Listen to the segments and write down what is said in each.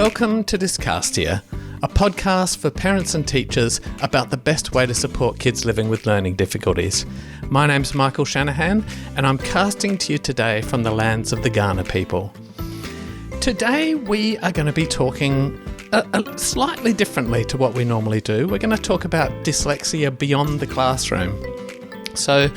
Welcome to Dyscastia, a podcast for parents and teachers about the best way to support kids living with learning difficulties. My name's Michael Shanahan, and I'm casting to you today from the lands of the Kaurna people. Today we are going to be talking slightly differently to what we normally do. We're going to talk about dyslexia beyond the classroom. So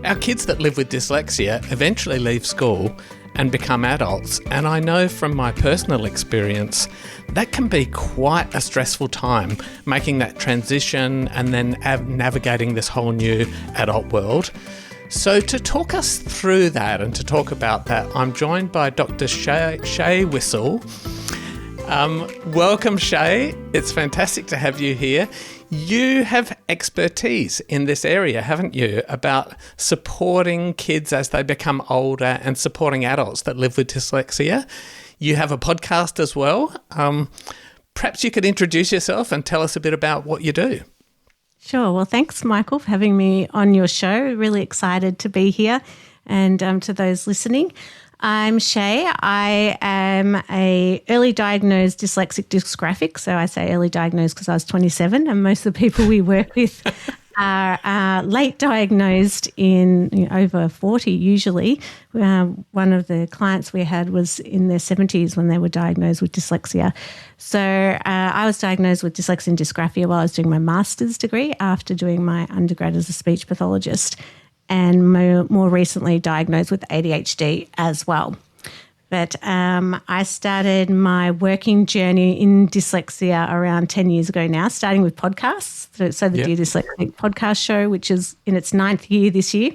our kids that live with dyslexia eventually leave school and become adults, and I know from my personal experience that can be quite a stressful time, making that transition and then navigating this whole new adult world. So to talk us through that and to talk about that, I'm joined by Dr Shae Wissell. Welcome, Shae. It's fantastic to have you here. You have expertise in this area, haven't you, about supporting kids as they become older and supporting adults that live with dyslexia. You have a podcast as well. Perhaps you could introduce yourself and tell us a bit about what you do. Sure. Well, thanks, Michael, for having me on your show. Really excited to be here. And to those listening, I'm Shae. I am a early diagnosed dyslexic dysgraphic. So I say early diagnosed because I was 27, and most of the people we work with are late diagnosed in over 40 usually. One of the clients we had was in their 70s when they were diagnosed with dyslexia. So I was diagnosed with dyslexia and dysgraphia while I was doing my master's degree after doing my undergrad as a speech pathologist, and more recently diagnosed with ADHD as well. But I started my working journey in dyslexia around 10 years ago now, starting with podcasts. So the Dear Dyslexic podcast show, which is in its 9th year this year.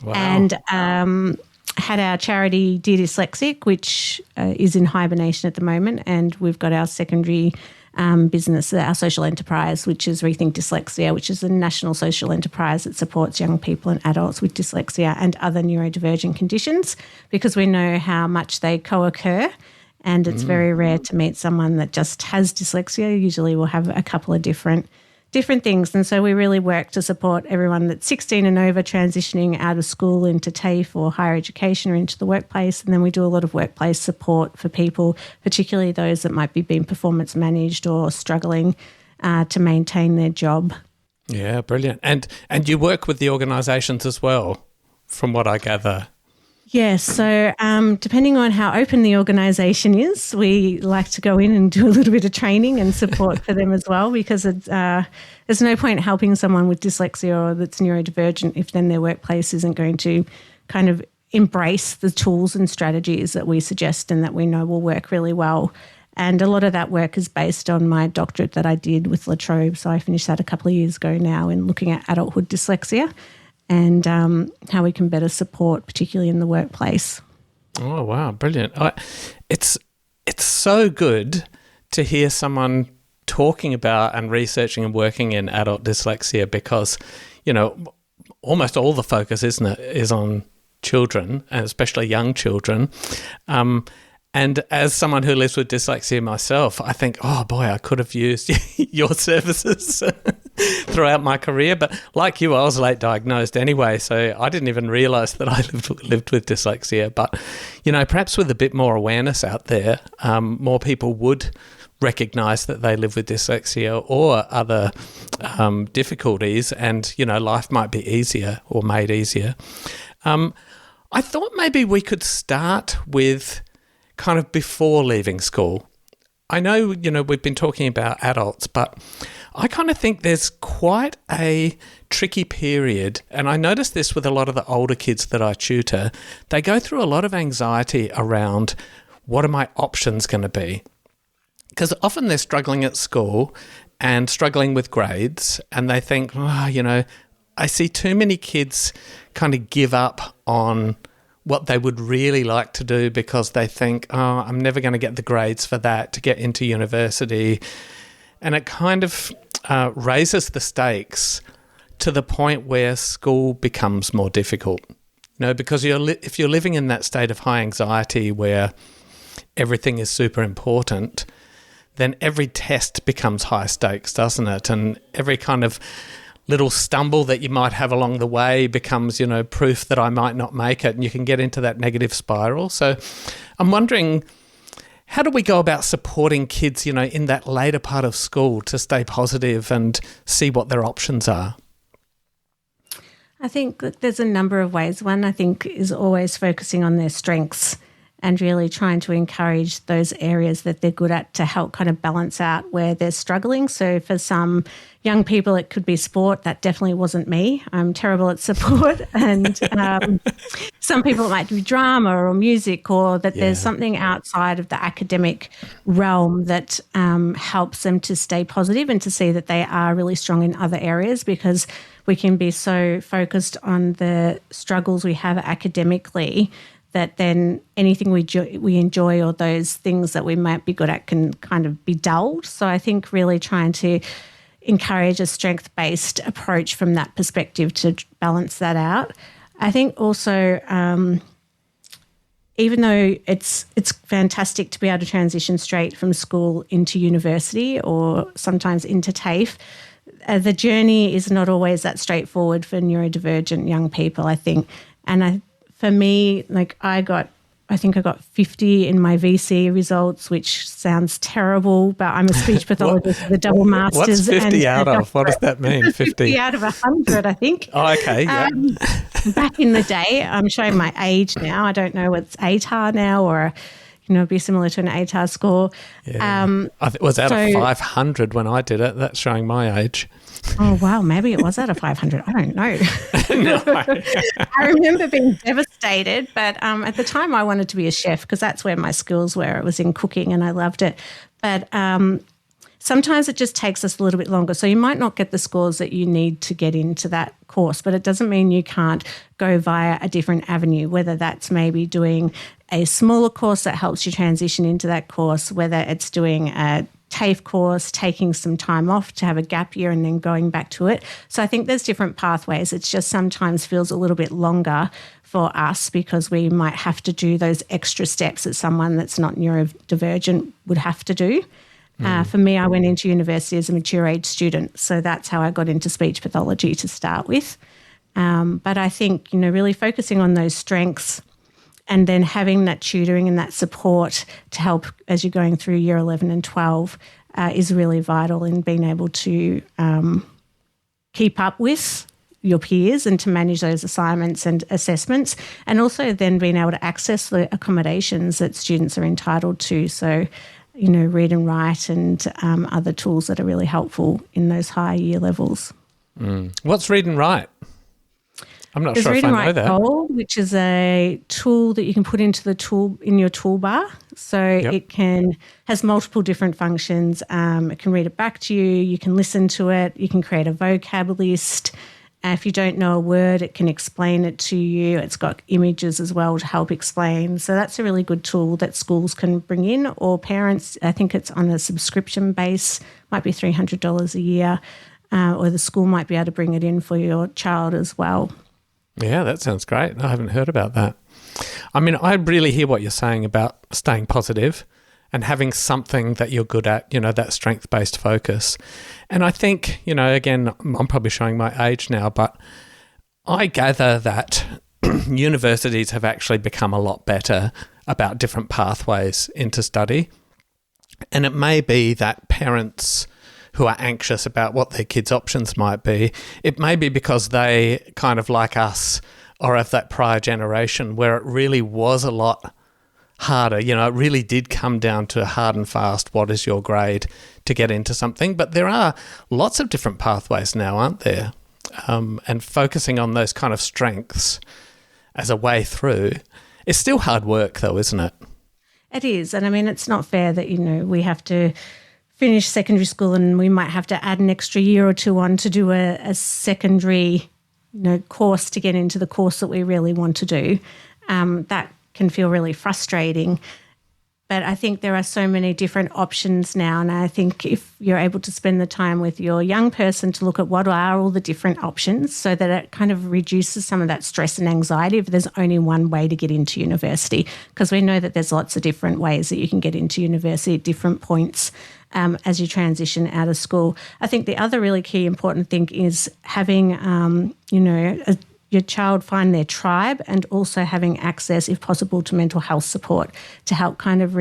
Wow. And had our charity Dear Dyslexic, which is in hibernation at the moment. And we've got our secondary business, our social enterprise, which is Rethink Dyslexia, which is a national social enterprise that supports young people and adults with dyslexia and other neurodivergent conditions, because we know how much they co-occur, and it's very rare to meet someone that just has dyslexia. Usually we'll have a couple of different things. And so we really work to support everyone that's 16 and over transitioning out of school into TAFE or higher education or into the workplace. And then we do a lot of workplace support for people, particularly those that might be being performance managed or struggling to maintain their job. Yeah, brilliant. And you work with the organisations as well, from what I gather. Yes. So depending on how open the organisation is, we like to go in and do a little bit of training and support for them as well, because there's no point helping someone with dyslexia or that's neurodivergent if then their workplace isn't going to kind of embrace the tools and strategies that we suggest and that we know will work really well. And a lot of that work is based on my doctorate that I did with La Trobe. So I finished that a couple of years ago now in looking at adulthood dyslexia and how we can better support, particularly in the workplace. Oh, wow, brilliant. It's so good to hear someone talking about and researching and working in adult dyslexia, because, almost all the focus, isn't it, is on children, and especially young children. And as someone who lives with dyslexia myself, I think, oh boy, I could have used your services throughout my career. But like you, I was late diagnosed anyway, so I didn't even realise that I lived with dyslexia. But, perhaps with a bit more awareness out there, more people would recognise that they live with dyslexia or other difficulties, and, life might be easier or made easier. I thought maybe we could start with kind of before leaving school. I know, we've been talking about adults, but I kind of think there's quite a tricky period, and I notice this with a lot of the older kids that I tutor. They go through a lot of anxiety around, what are my options going to be? Because often they're struggling at school and struggling with grades, and they think, I see too many kids kind of give up on what they would really like to do because they think, I'm never going to get the grades for that to get into university. And it kind of raises the stakes to the point where school becomes more difficult. Because if you're living in that state of high anxiety where everything is super important, then every test becomes high stakes, doesn't it? And every kind of little stumble that you might have along the way becomes, proof that I might not make it, and you can get into that negative spiral. So I'm wondering, how do we go about supporting kids, in that later part of school to stay positive and see what their options are? I think that there's a number of ways. One, I think, is always focusing on their strengths and really trying to encourage those areas that they're good at to help kind of balance out where they're struggling. So for some young people, it could be sport. That definitely wasn't me. I'm terrible at sport. And some people it might be drama or music, or that there's something outside of the academic realm that helps them to stay positive and to see that they are really strong in other areas, because we can be so focused on the struggles we have academically that then anything we enjoy or those things that we might be good at can kind of be dulled. So I think really trying to encourage a strength-based approach from that perspective to balance that out. I think also, even though it's fantastic to be able to transition straight from school into university or sometimes into TAFE, the journey is not always that straightforward for neurodivergent young people, I think. And for me, I think I got 50 in my VC results, which sounds terrible, but I'm a speech pathologist with a double master's. What's 50 out of? What does that mean, 50? Out of 100, I think. Oh, okay, yeah. Back in the day, I'm showing my age now. I don't know what's ATAR now, or be similar to an ATAR score. Yeah. It was out of 500 when I did it. That's showing my age. Oh, wow. Maybe it was out of 500. I don't know. No. I remember being devastated, but at the time I wanted to be a chef because that's where my skills were. It was in cooking and I loved it. But sometimes it just takes us a little bit longer. So you might not get the scores that you need to get into that course, but it doesn't mean you can't go via a different avenue, whether that's maybe doing a smaller course that helps you transition into that course, whether it's doing a TAFE course, taking some time off to have a gap year and then going back to it. So I think there's different pathways. It's just sometimes feels a little bit longer for us because we might have to do those extra steps that someone that's not neurodivergent would have to do. For me, I went into university as a mature age student, so that's how I got into speech pathology to start with. But I think, really focusing on those strengths and then having that tutoring and that support to help as you're going through year 11 and 12 is really vital in being able to keep up with your peers and to manage those assignments and assessments, and also then being able to access the accommodations that students are entitled to. So, read and write and other tools that are really helpful in those higher year levels. What's read and write? I'm not There's sure if I know that. Goal, which is a tool that you can put into in your toolbar. So it has multiple different functions. It can read it back to you. You can listen to it. You can create a vocab list. If you don't know a word, it can explain it to you. It's got images as well to help explain. So that's a really good tool that schools can bring in, or parents. I think it's on a subscription base, might be $300 a year, or the school might be able to bring it in for your child as well. Yeah, that sounds great. I haven't heard about that. I mean, I really hear what you're saying about staying positive and having something that you're good at, that strength-based focus. And I think, again, I'm probably showing my age now, but I gather that universities have actually become a lot better about different pathways into study. And it may be that parents who are anxious about what their kids' options might be, it may be because they kind of like us or of that prior generation where it really was a lot harder. It really did come down to hard and fast, what is your grade to get into something. But there are lots of different pathways now, aren't there? And focusing on those kind of strengths as a way through is still hard work though, isn't it? It is. And I mean, it's not fair that, we have to finish secondary school and we might have to add an extra year or two on to do a secondary, course to get into the course that we really want to do. That can feel really frustrating. But I think there are so many different options now, and I think if you're able to spend the time with your young person to look at what are all the different options so that it kind of reduces some of that stress and anxiety if there's only one way to get into university, because we know that there's lots of different ways that you can get into university at different points as you transition out of school. I think the other really key important thing is having, your child find their tribe and also having access, if possible, to mental health support to help kind of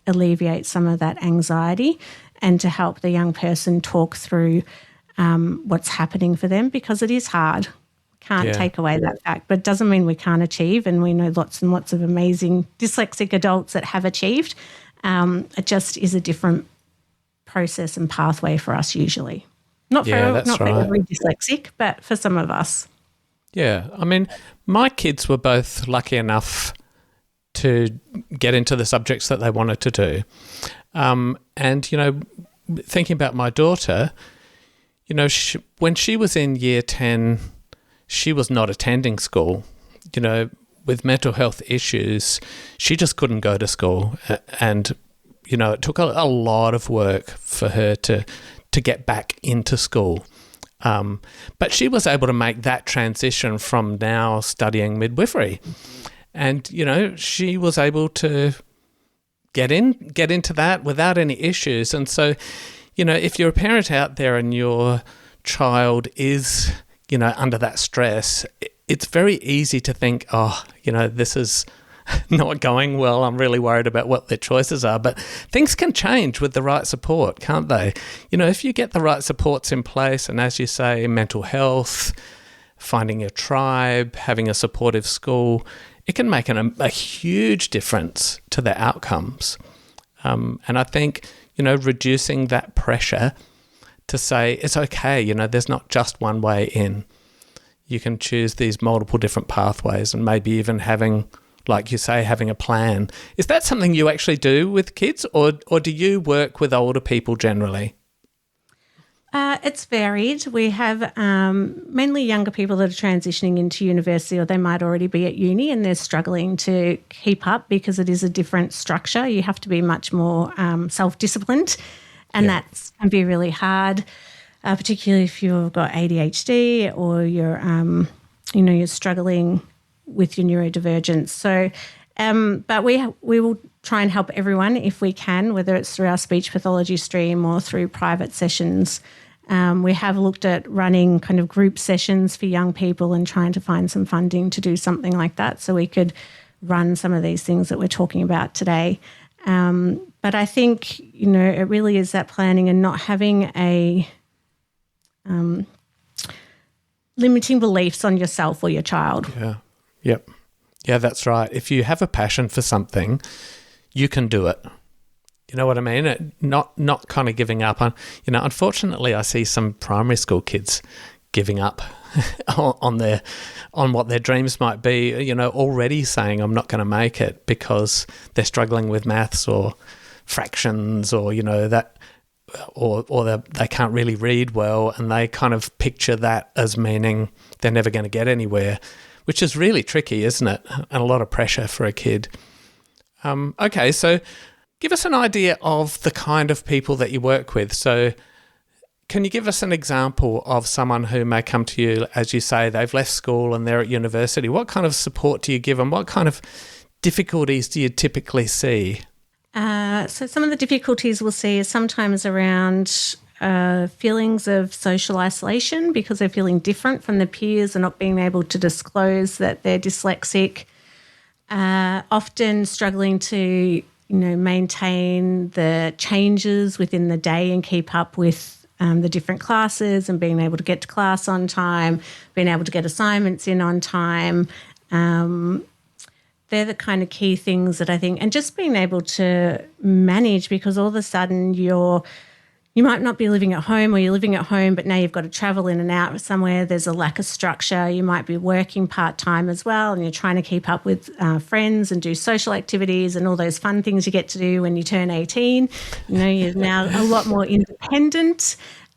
alleviate some of that anxiety and to help the young person talk through what's happening for them, because it is hard. Can't take away that fact, but it doesn't mean we can't achieve, and we know lots and lots of amazing dyslexic adults that have achieved. It just is a different process and pathway for us usually. Not for every dyslexic, but for some of us. Yeah, I mean, my kids were both lucky enough to get into the subjects that they wanted to do. And, you know, thinking about my daughter, you know, when she was in year 10, she was not attending school. You know, with mental health issues, she just couldn't go to school. And, you know, it took a lot of work for her to get back into school. But she was able to make that transition from now studying midwifery. And, you know, she was able to get into that without any issues. And so, you know, if you're a parent out there and your child is, you know, under that stress, it's very easy to think, oh, you know, this is not going well. I'm really worried about what their choices are. But things can change with the right support, can't they? You know, if you get the right supports in place, and as you say, mental health, finding your tribe, having a supportive school, it can make a huge difference to their outcomes. And I think, you know, reducing that pressure to say it's okay, you know, there's not just one way in. You can choose these multiple different pathways, and maybe even having, like you say, having a plan. Is that something you actually do with kids, or do you work with older people generally? It's varied. We have mainly younger people that are transitioning into university, or they might already be at uni and they're struggling to keep up because it is a different structure. You have to be much more self-disciplined, and that can be really hard, particularly if you've got ADHD or you're, you know, you're struggling with your neurodivergence. So, but we will try and help everyone if we can, whether it's through our speech pathology stream or through private sessions. We have looked at running kind of group sessions for young people and trying to find some funding to do something like that so we could run some of these things that we're talking about today. But I think, you know, it really is that planning and not having a limiting beliefs on yourself or your child. Yeah. Yep. Yeah, that's right. If you have a passion for something, you can do it. You know what I mean? Not kind of giving up on, you know, unfortunately I see some primary school kids giving up on what their dreams might be, you know, already saying I'm not going to make it because they're struggling with maths or fractions, or, you know, that, or they can't really read well, and they kind of picture that as meaning they're never going to get anywhere, which is really tricky, isn't it? And a lot of pressure for a kid. Okay, so give us an idea of the kind of people that you work with. So can you give us an example of someone who may come to you, as you say, they've left school and they're at university? What kind of support do you give them? What kind of difficulties do you typically see? So some of the difficulties we'll see is sometimes around feelings of social isolation because they're feeling different from their peers and not being able to disclose that they're dyslexic. Often struggling to, you know, maintain the changes within the day and keep up with the different classes and being able to get to class on time, being able to get assignments in on time. They're the kind of key things that I think, and just being able to manage, because all of a sudden you might not be living at home, or you're living at home, but now you've got to travel in and out somewhere. There's a lack of structure. You might be working part-time as well, and you're trying to keep up with friends and do social activities and all those fun things you get to do when you turn 18. You know, you're now a lot more independent.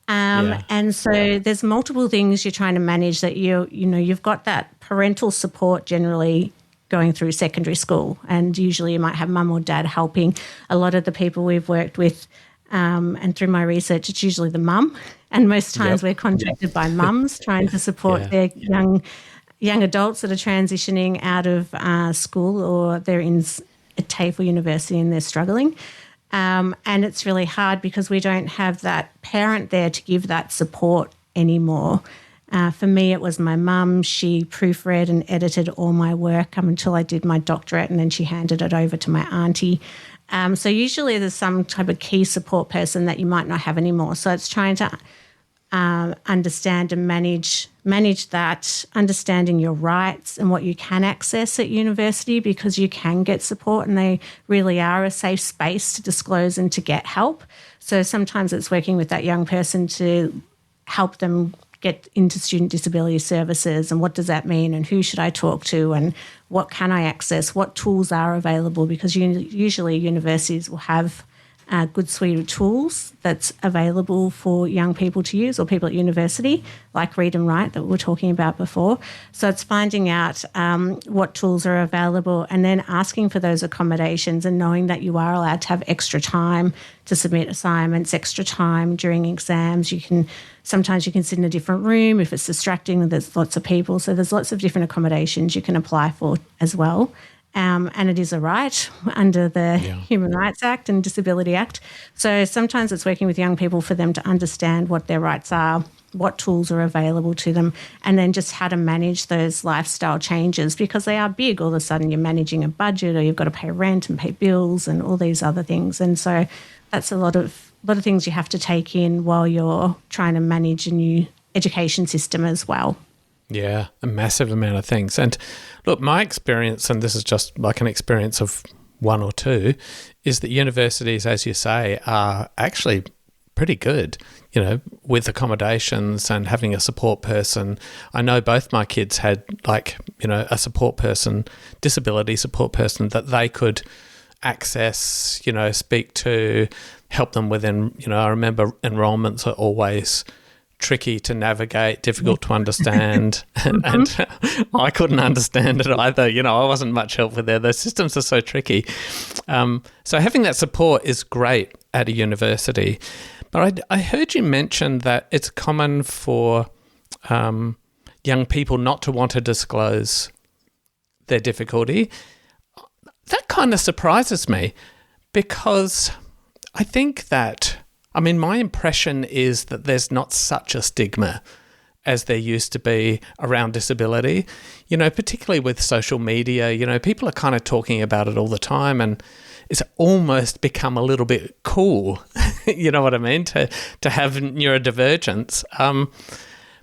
And so there's multiple things you're trying to manage that you've got that parental support generally going through secondary school, and usually you might have mum or dad helping. A lot of the people we've worked with, and through my research, it's usually the mum, and most times we're contracted by mums trying to support their young adults that are transitioning out of school, or they're in a TAFE or university and they're struggling. And it's really hard because we don't have that parent there to give that support anymore. For me, it was my mum. She proofread and edited all my work until I did my doctorate, and then she handed it over to my auntie. So usually there's some type of key support person that you might not have anymore. So it's trying to understand and manage that, understanding your rights and what you can access at university, because you can get support and they really are a safe space to disclose and to get help. So sometimes it's working with that young person to help them get into student disability services, and what does that mean, and who should I talk to, and what can I access, what tools are available, because usually universities will have a good suite of tools that's available for young people to use, or people at university, like Read and Write that we were talking about before. So it's finding out what tools are available and then asking for those accommodations, and knowing that you are allowed to have extra time to submit assignments, extra time during exams. Sometimes you can sit in a different room if it's distracting, there's lots of people. So there's lots of different accommodations you can apply for as well. And it is a right under the Human Rights Act and Disability Act. So sometimes it's working with young people for them to understand what their rights are, what tools are available to them, and then just how to manage those lifestyle changes, because they are big. All of a sudden you're managing a budget, or you've got to pay rent and pay bills and all these other things. And so that's a lot of things you have to take in while you're trying to manage a new education system as well. Yeah, a massive amount of things. And look, my experience, and this is just like an experience of one or two, is that universities, as you say, are actually pretty good, with accommodations and having a support person. I know both my kids had a support person, disability support person that they could access, speak to, help them within, I remember enrollments are always tricky to navigate, difficult to understand, and I couldn't understand it either. I wasn't much help with there. Those systems are so tricky. So having that support is great at a university. But I heard you mention that it's common for young people not to want to disclose their difficulty. That kind of surprises me, because I think that, my impression is that there's not such a stigma as there used to be around disability, particularly with social media. People are kind of talking about it all the time, and it's almost become a little bit cool, you know what I mean, to have neurodivergence.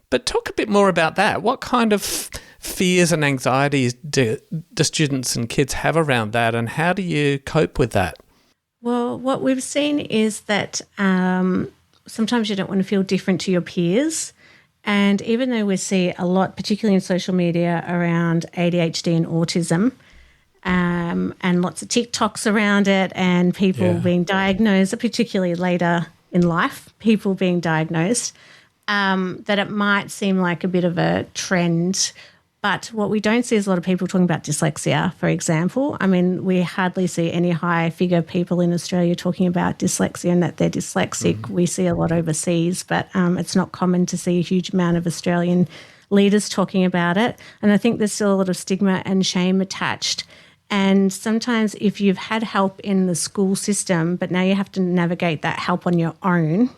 But talk a bit more about that. What kind of fears and anxieties do students and kids have around that, and how do you cope with that? Well, what we've seen is that sometimes you don't want to feel different to your peers. And even though we see a lot, particularly in social media, around ADHD and autism, and lots of TikToks around it, and people being diagnosed, particularly later in life, people being diagnosed, that it might seem like a bit of a trend. But what we don't see is a lot of people talking about dyslexia, for example. We hardly see any high-figure people in Australia talking about dyslexia and that they're dyslexic. We see a lot overseas, but it's not common to see a huge amount of Australian leaders talking about it. And I think there's still a lot of stigma and shame attached. And sometimes if you've had help in the school system, but now you have to navigate that help on your own,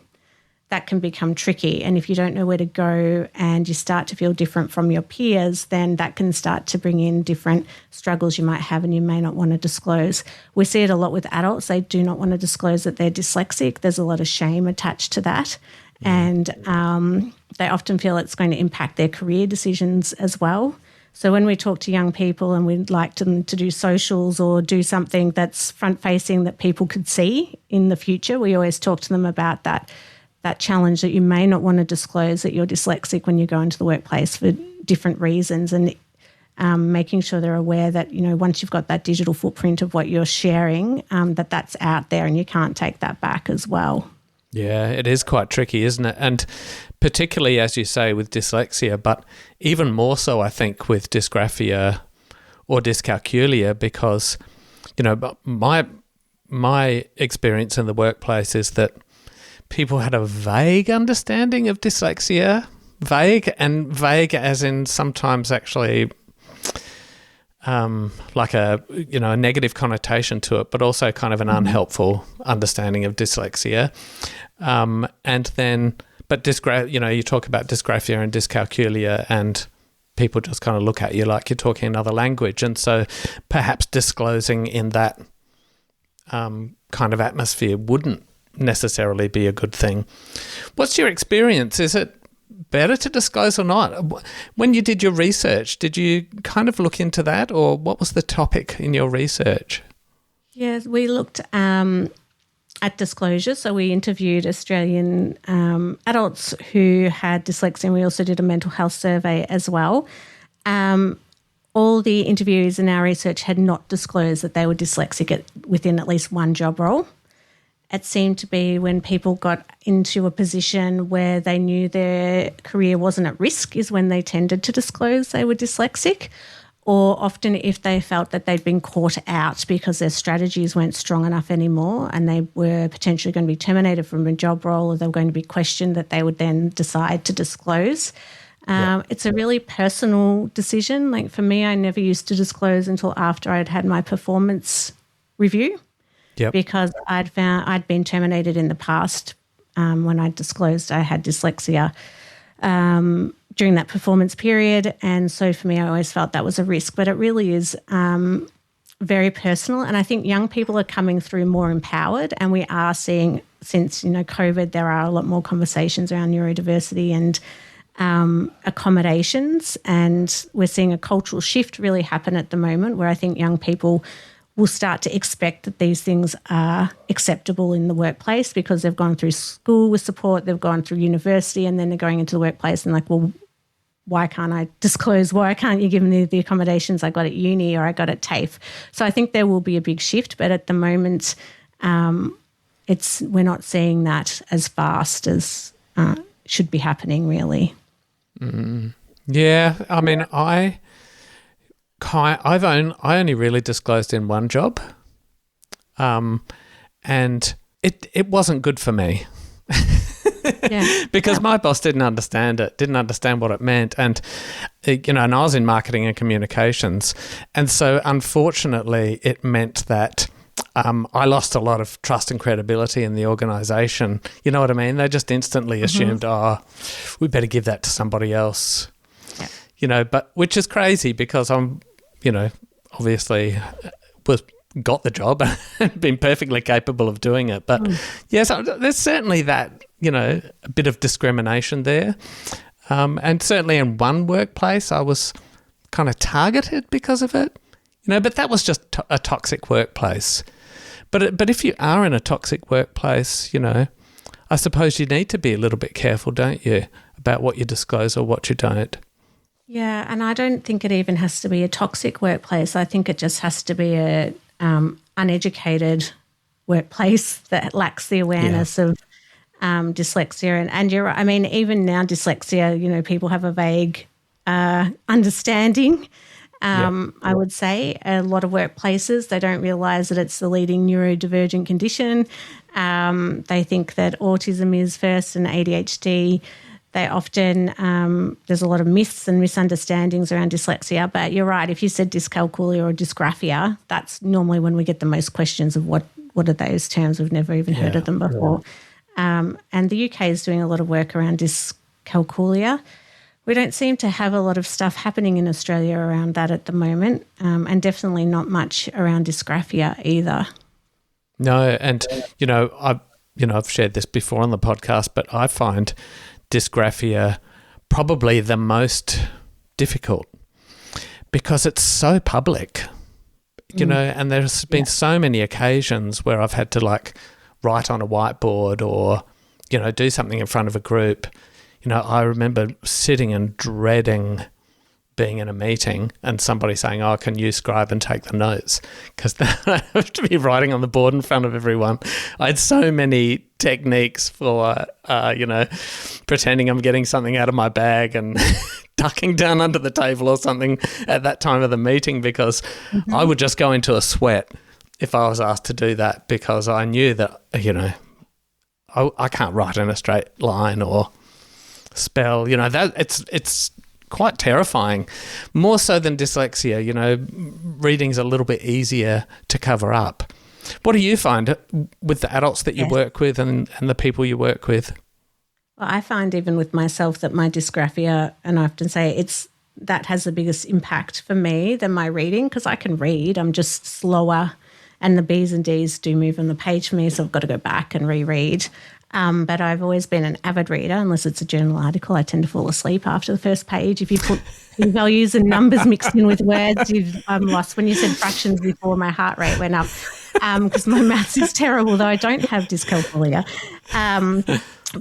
that can become tricky. And if you don't know where to go and you start to feel different from your peers, then that can start to bring in different struggles you might have and you may not want to disclose. We see it a lot with adults. They do not want to disclose that they're dyslexic. There's a lot of shame attached to that. And they often feel it's going to impact their career decisions as well. So when we talk to young people and we'd like them to do socials or do something that's front-facing that people could see in the future, we always talk to them about that challenge that you may not want to disclose that you're dyslexic when you go into the workplace for different reasons, and making sure they're aware that, once you've got that digital footprint of what you're sharing, that's out there and you can't take that back as well. Yeah, it is quite tricky, isn't it? And particularly, as you say, with dyslexia, but even more so, I think, with dysgraphia or dyscalculia, because, my experience in the workplace is that people had a vague understanding of dyslexia, vague as in sometimes actually like a negative connotation to it, but also kind of an unhelpful understanding of dyslexia. And then, but you talk about dysgraphia and dyscalculia, and people just kind of look at you like you're talking another language. And so perhaps disclosing in that kind of atmosphere wouldn't necessarily be a good thing. What's your experience? Is it better to disclose or not? When you did your research, did you kind of look into that, or what was the topic in your research? Yes, we looked at disclosure. So we interviewed Australian adults who had dyslexia, and we also did a mental health survey as well. All the interviewees in our research had not disclosed that they were dyslexic within at least one job role. It seemed to be when people got into a position where they knew their career wasn't at risk is when they tended to disclose they were dyslexic, or often if they felt that they'd been caught out because their strategies weren't strong enough anymore and they were potentially going to be terminated from a job role, or they were going to be questioned, that they would then decide to disclose. It's a really personal decision. Like for me, I never used to disclose until after I'd had my performance review. Yep. Because I'd been terminated in the past when I disclosed I had dyslexia during that performance period. And so for me, I always felt that was a risk. But it really is very personal. And I think young people are coming through more empowered, and we are seeing, since, COVID, there are a lot more conversations around neurodiversity and accommodations. And we're seeing a cultural shift really happen at the moment, where I think young people will start to expect that these things are acceptable in the workplace because they've gone through school with support, they've gone through university, and then they're going into the workplace and like, well, why can't I disclose? Why can't you give me the accommodations I got at uni or I got at TAFE? So I think there will be a big shift, but at the moment we're not seeing that as fast as should be happening, really. Mm. Yeah, I mean, I only really disclosed in one job, and it wasn't good for me. Yeah. Because my boss didn't understand what it meant, and and I was in marketing and communications, and so unfortunately it meant that I lost a lot of trust and credibility in the organisation. You know what I mean? They just instantly assumed, we better give that to somebody else. Yeah. But which is crazy because I'm, obviously got the job and been perfectly capable of doing it. But yes, there's certainly that, a bit of discrimination there. And certainly in one workplace, I was kind of targeted because of it, but that was just a toxic workplace. But if you are in a toxic workplace, I suppose you need to be a little bit careful, don't you, about what you disclose or what you don't. Yeah, and I don't think it even has to be a toxic workplace. I think it just has to be a uneducated workplace that lacks the awareness of dyslexia. And you're right. I mean, even now dyslexia, people have a vague understanding. I would say a lot of workplaces, they don't realise that it's the leading neurodivergent condition. They think that autism is first and ADHD. They often, there's a lot of myths and misunderstandings around dyslexia, but you're right. If you said dyscalculia or dysgraphia, that's normally when we get the most questions of what are those terms? We've never even heard of them before. Yeah. And the UK is doing a lot of work around dyscalculia. We don't seem to have a lot of stuff happening in Australia around that at the moment, and definitely not much around dysgraphia either. No, and, I've shared this before on the podcast, but I find dysgraphia probably the most difficult because it's so public, and there's been so many occasions where I've had to write on a whiteboard or, do something in front of a group. I remember sitting and dreading being in a meeting and somebody saying, can you scribe and take the notes? Because I have to be writing on the board in front of everyone. I had so many techniques for, pretending I'm getting something out of my bag and ducking down under the table or something at that time of the meeting because I would just go into a sweat if I was asked to do that because I knew that, I can't write in a straight line or spell, that it's quite terrifying, more so than dyslexia. Reading's a little bit easier to cover up. What do you find with the adults that you work with and the people you work with? Well, I find even with myself that my dysgraphia, and I often say that has the biggest impact for me than my reading because I can read. I'm just slower and the B's and D's do move on the page for me, so I've got to go back and reread. But I've always been an avid reader. Unless it's a journal article, I tend to fall asleep after the first page. If you put values and numbers mixed in with words, I'm lost. When you said fractions before, my heart rate went up because my maths is terrible, though I don't have dyscalculia.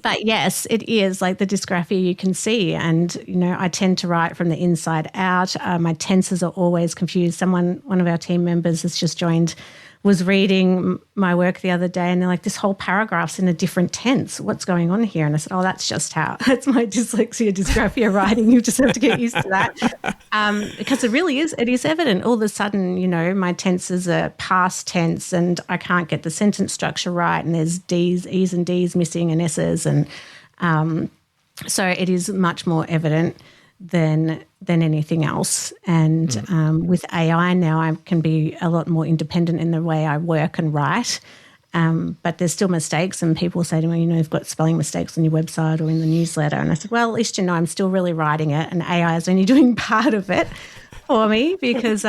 But yes, it is like the dysgraphia you can see. And, I tend to write from the inside out. My tenses are always confused. One of our team members has just joined, was reading my work the other day, and they're like, this whole paragraph's in a different tense. What's going on here? And I said, that's my dyslexia, dysgraphia writing. You just have to get used to that. Because it is evident. All of a sudden, my tenses are past tense and I can't get the sentence structure right, and there's D's, E's and D's missing and S's. And so it is much more evident than anything else. And with AI now, I can be a lot more independent in the way I work and write. But there's still mistakes, and people say to me, you've got spelling mistakes on your website or in the newsletter. And I said, well, at least I'm still really writing it, and AI is only doing part of it for me because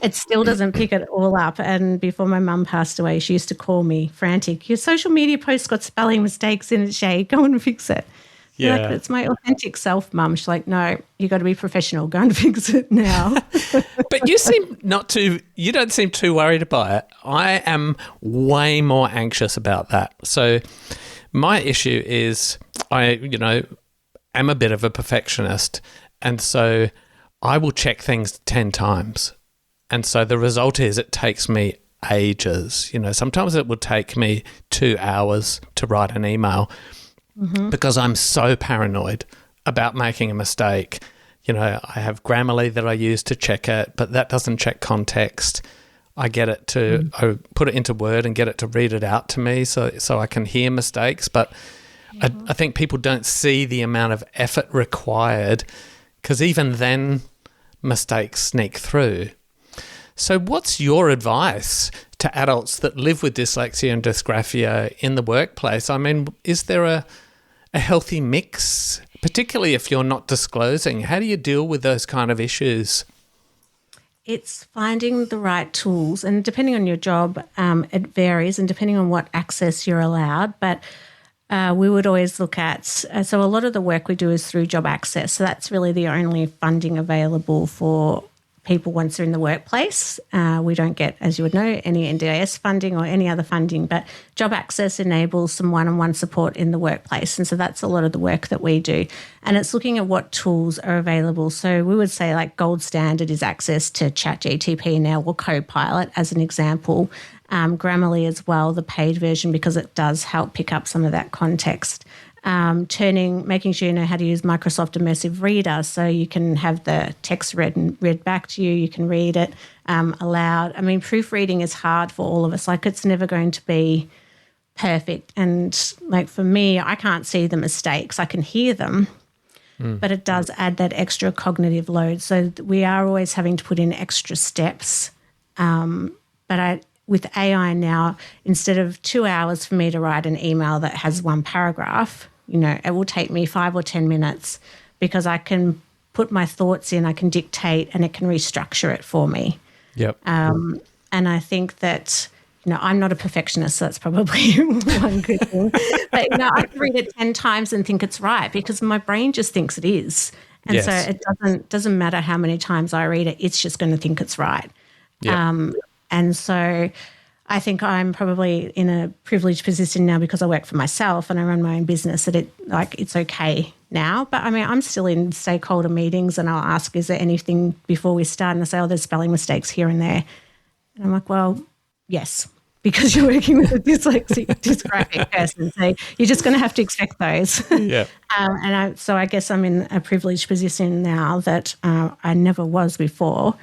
it still doesn't pick it all up. And before my mum passed away, she used to call me frantic. Your social media post got spelling mistakes in it, Shae. Go and fix it. Yeah. Like, it's my authentic self, Mum. She's like, no, you got to be professional. Go and fix it now. But you don't seem too worried about it. I am way more anxious about that. So my issue is I am a bit of a perfectionist. And so I will check things 10 times. And so the result is it takes me ages. Sometimes it will take me 2 hours to write an email. Mm-hmm. Because I'm so paranoid about making a mistake. I have Grammarly that I use to check it, but that doesn't check context. I get it to I put it into Word and get it to read it out to me so I can hear mistakes. But I think people don't see the amount of effort required, because even then mistakes sneak through. So what's your advice to adults that live with dyslexia and dysgraphia in the workplace? I mean, is there a healthy mix, particularly if you're not disclosing? How do you deal with those kind of issues? It's finding the right tools, and depending on your job, it varies, and depending on what access you're allowed. But we would always look at, so a lot of the work we do is through job access. So that's really the only funding available for people once they're in the workplace. We don't get, as you would know, any NDIS funding or any other funding, but job access enables some one-on-one support in the workplace. And so that's a lot of the work that we do. And it's looking at what tools are available. So we would say like gold standard is access to ChatGPT now, or Copilot as an example. Grammarly as well, the paid version, because it does help pick up some of that context. Making sure you know how to use Microsoft Immersive Reader, so you can have the text read back to you. You can read it aloud. I mean, proofreading is hard for all of us. Like, it's never going to be perfect. And like for me, I can't see the mistakes. I can hear them, but it does add that extra cognitive load. So we are always having to put in extra steps. With AI now, instead of 2 hours for me to write an email that has one paragraph, it will take me 5 or 10 minutes, because I can put my thoughts in, I can dictate, and it can restructure it for me. Yep. And I think that, I'm not a perfectionist, so that's probably one good thing. But, I can read it 10 times and think it's right, because my brain just thinks it is. And yes. So it doesn't matter how many times I read it, it's just going to think it's right. Yep. And so I think I'm probably in a privileged position now, because I work for myself and I run my own business, that it's okay now. But I mean, I'm still in stakeholder meetings, and I'll ask, is there anything before we start? And they say, there's spelling mistakes here and there. And I'm like, well, yes, because you're working with a dysgraphic person. So you're just going to have to expect those. Yeah. So I guess I'm in a privileged position now that I never was before.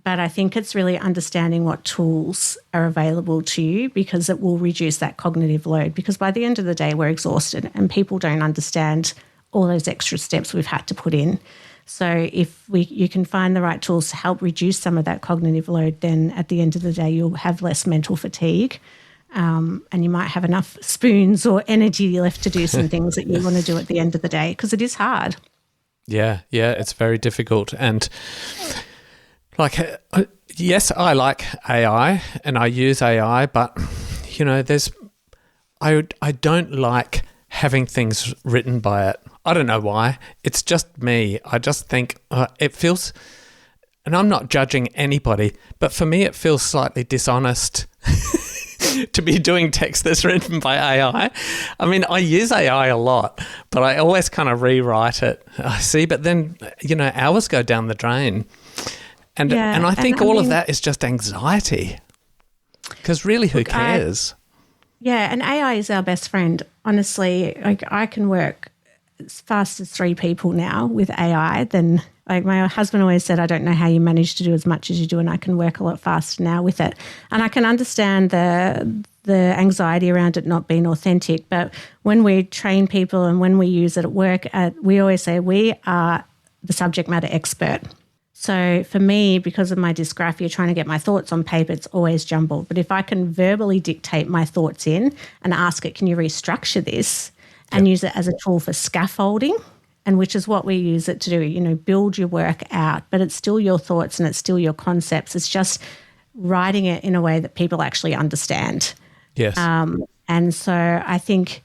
But I think it's really understanding what tools are available to you, because it will reduce that cognitive load. Because by the end of the day, we're exhausted, and people don't understand all those extra steps we've had to put in. So if you can find the right tools to help reduce some of that cognitive load, then at the end of the day, you'll have less mental fatigue, and you might have enough spoons or energy left to do some things that you want to do at the end of the day, because it is hard. Yeah, it's very difficult. And Like, yes, I like AI and I use AI, but, I don't like having things written by it. I don't know why. It's just me. I just think it feels, and I'm not judging anybody, but for me it feels slightly dishonest to be doing text that's written by AI. I mean, I use AI a lot, but I always kind of rewrite it. I see, but then, hours go down the drain. And I think all of that is just anxiety, because really, who cares? And AI is our best friend. Honestly, I can work as fast as 3 people now with AI. Then, my husband always said, I don't know how you manage to do as much as you do, and I can work a lot faster now with it. And I can understand the anxiety around it not being authentic. But when we train people and when we use it at work, we always say we are the subject matter expert. So for me, because of my dysgraphia, trying to get my thoughts on paper, it's always jumbled. But if I can verbally dictate my thoughts in and ask it, can you restructure this, and use it as a tool for scaffolding, and which is what we use it to do, build your work out. But it's still your thoughts and it's still your concepts. It's just writing it in a way that people actually understand. Yes. And so I think,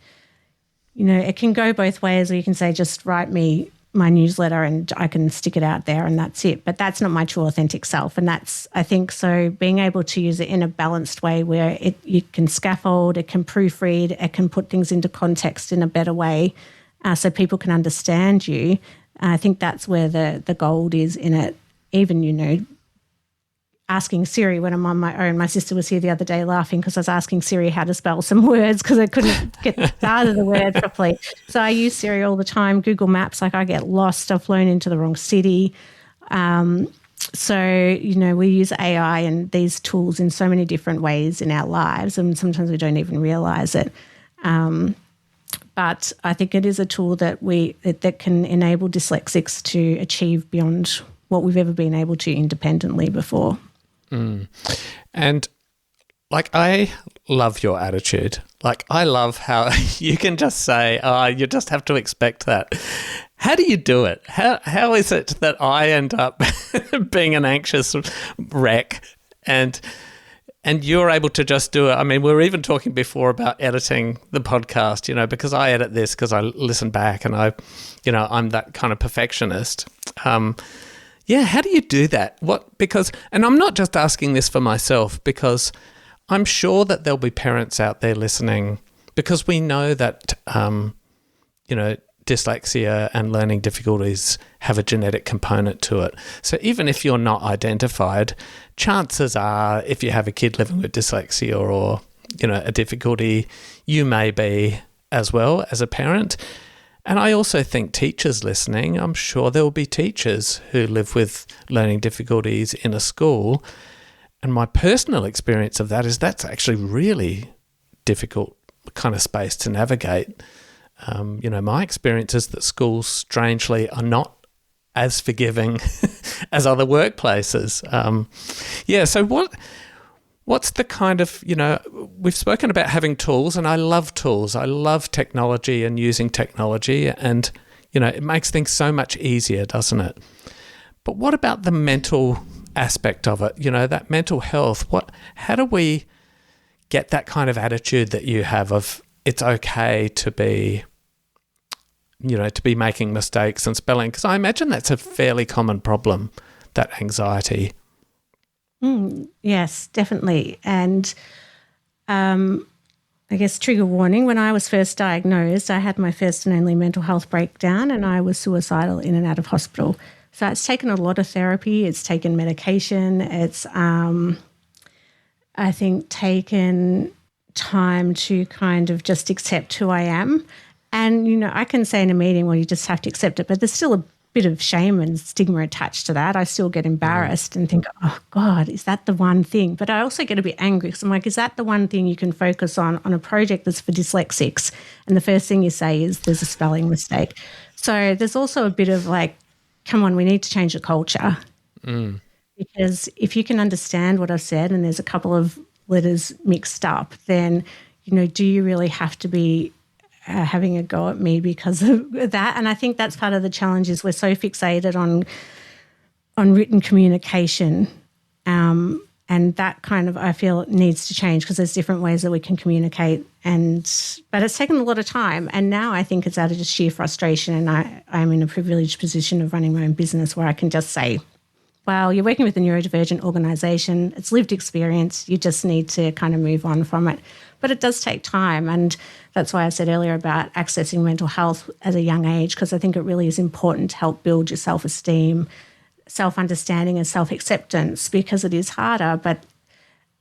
it can go both ways, or you can say, just write me my newsletter and I can stick it out there and that's it. But that's not my true authentic self. And that's, I think, so being able to use it in a balanced way where you can scaffold, it can proofread, it can put things into context in a better way so people can understand you. I think that's where the gold is in it. Even, asking Siri when I'm on my own. My sister was here the other day laughing because I was asking Siri how to spell some words because I couldn't get the start of the word properly. So I use Siri all the time. Google Maps, I get lost. I've flown into the wrong city. So, we use AI and these tools in so many different ways in our lives, and sometimes we don't even realise it. But I think it is a tool that that can enable dyslexics to achieve beyond what we've ever been able to independently before. And I love your attitude. I love how you can just say, you just have to expect that. How do you do it? How is it that I end up being an anxious wreck and you're able to just do it? I mean, we were even talking before about editing the podcast, because I edit this because I listen back and I'm that kind of perfectionist. How do you do that? And I'm not just asking this for myself, because I'm sure that there'll be parents out there listening, because we know that, dyslexia and learning difficulties have a genetic component to it. So even if you're not identified, chances are if you have a kid living with dyslexia or a difficulty, you may be as well as a parent. And I also think teachers listening, I'm sure there will be teachers who live with learning difficulties in a school. And my personal experience of that is that's actually really difficult kind of space to navigate. My experience is that schools, strangely, are not as forgiving as other workplaces. So what's the kind of, we've spoken about having tools, and I love tools. I love technology and using technology, and, it makes things so much easier, doesn't it? But what about the mental aspect of it? That mental health, how do we get that kind of attitude that you have of it's okay to be, to be making mistakes and spelling? Because I imagine that's a fairly common problem, that anxiety. Yes, definitely. And I guess trigger warning, when I was first diagnosed, I had my first and only mental health breakdown and I was suicidal in and out of hospital. So it's taken a lot of therapy. It's taken medication. It's, I think, taken time to kind of just accept who I am. And, I can say in a meeting, well, you just have to accept it, but there's still a bit of shame and stigma attached to that. I still get embarrassed and think, oh God, is that the one thing? But I also get a bit angry because I'm like, is that the one thing you can focus on a project that's for dyslexics? And the first thing you say is there's a spelling mistake. So there's also a bit of come on, we need to change the culture. Because if you can understand what I've said and there's a couple of letters mixed up, then, do you really have to be having a go at me because of that? And I think that's part of the challenge is we're so fixated on written communication. And that kind of, I feel, needs to change because there's different ways that we can communicate. But it's taken a lot of time. And now I think it's out of just sheer frustration. And I'm in a privileged position of running my own business where I can just say, well, you're working with a neurodivergent organisation. It's lived experience. You just need to kind of move on from it. But it does take time. And that's why I said earlier about accessing mental health at a young age, because I think it really is important to help build your self-esteem, self-understanding and self-acceptance, because it is harder, but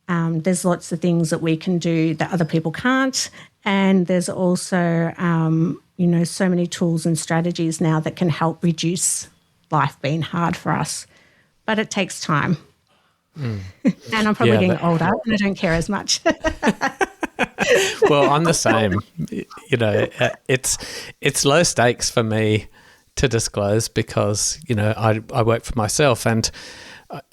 there's lots of things that we can do that other people can't. And there's also, so many tools and strategies now that can help reduce life being hard for us. But it takes time. And I'm probably getting older and I don't care as much. Well, I'm the same. It's low stakes for me to disclose because, I work for myself and